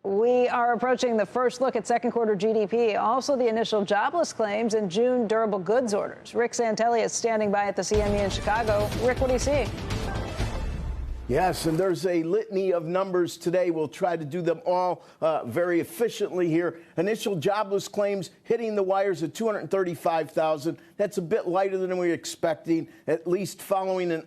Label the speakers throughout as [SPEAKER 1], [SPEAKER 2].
[SPEAKER 1] We are approaching the first look at second quarter GDP, also the initial jobless claims and June durable goods orders. Rick Santelli is standing by at the CME in Chicago. Rick, what do you see?
[SPEAKER 2] Yes, and there's a litany of numbers today. We'll try to do them all very efficiently here. Initial jobless claims hitting the wires at 235,000. That's a bit lighter than we were expecting, at least following an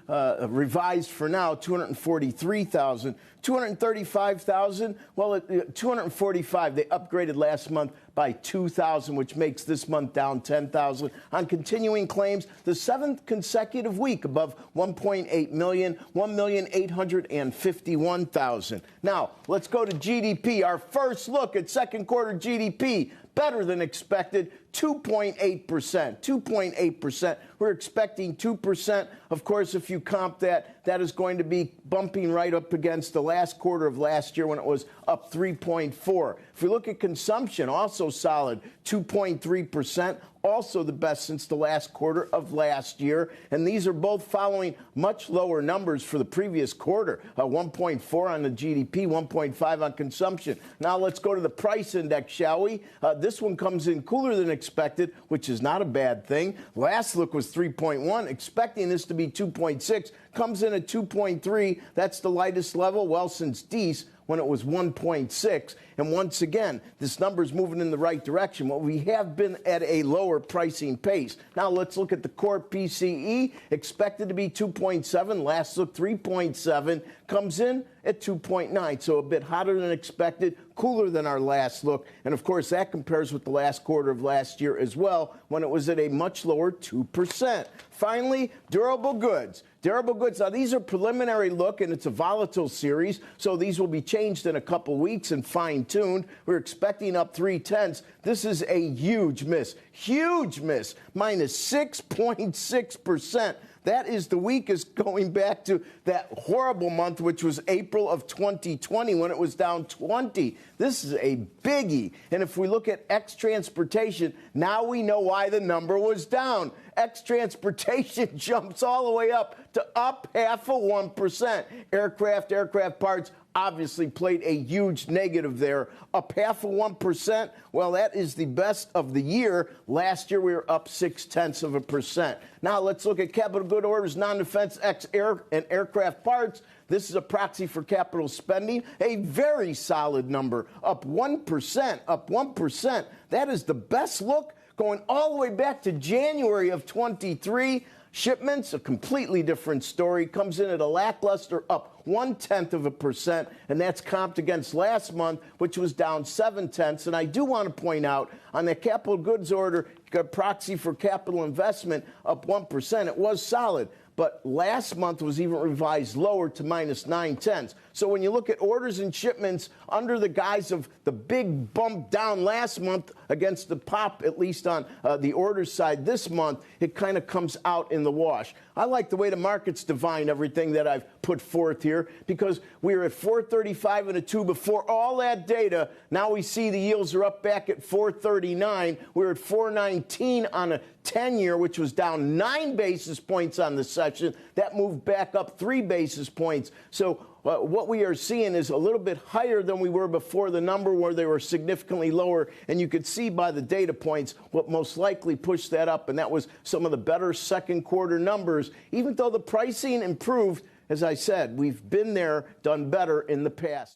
[SPEAKER 2] unrevised for now, 243,000. 235,000, well, at 245, they upgraded last month by 2,000, which makes this month down 10,000. On continuing claims, the seventh consecutive week above 1.8 million, 1,851,000. Now, let's go to GDP. Our first look at second quarter GDP. Better than expected, 2.8%. 2.8%. We're expecting 2%. Of course, if you comp that, that is going to be bumping right up against the last quarter of last year when it was up 3.4. If we look at consumption, also solid, 2.3%. Also the best since the last quarter of last year. And these are both following much lower numbers for the previous quarter, 1.4 on the GDP, 1.5 on consumption. Now let's go to the price index, shall we? This one comes in cooler than expected, which is not a bad thing. Last look was 3.1, expecting this to be 2.6, comes in at 2.3. That's the lightest level, well, since Dees, when it was 1.6. And once again, this number is moving in the right direction. Well, we have been at a lower pricing pace. Now let's look at the core PCE, expected to be 2.7. Last look, 3.7. Comes in at 2.9, so a bit hotter than expected, cooler than our last look. And of course, that compares with the last quarter of last year as well, when it was at a much lower 2%. Finally, durable goods. Durable goods. Now, these are preliminary look, and it's a volatile series, so these will be changed in a couple weeks and fine-tuned. We're expecting up 0.3. This is a huge miss. Huge miss. Minus 6.6%. That is the weakest going back to that horrible month, which was April of 2020, when it was down 20. This is a biggie. And if we look at X-Transportation, now we know why the number was down. X-Transportation jumps all the way up to up 0.5%. Aircraft parts obviously played a huge negative there. Up 0.5%. Well, that is the best of the year. Last year, we were up 0.6%. Now, let's look at capital good orders, non-defense, ex-air and aircraft parts. This is a proxy for capital spending. A very solid number, up 1%, up 1%. That is the best look going all the way back to January of 23. Shipments, a completely different story, comes in at a lackluster up 0.1%, and that's comped against last month, which was down 0.7. And I do want to point out on the capital goods order, you got a proxy for capital investment up 1%. It was solid, but last month was even revised lower to minus 0.9. So when you look at orders and shipments under the guise of the big bump down last month against the pop, at least on the orders side this month, it kind of comes out in the wash. I like the way the markets divine everything that I've put forth here, because we were at 435 and a 2 before all that data. Now we see the yields are up back at 439. We're at 419 on a 10-year, which was down 9 basis points on the session. That moved back up 3 basis points. So what we are seeing is a little bit higher than we were before the number, where they were significantly lower. And you could see by the data points what most likely pushed that up, and that was some of the better second quarter numbers. Even though the pricing improved, as I said, we've been there, done better in the past.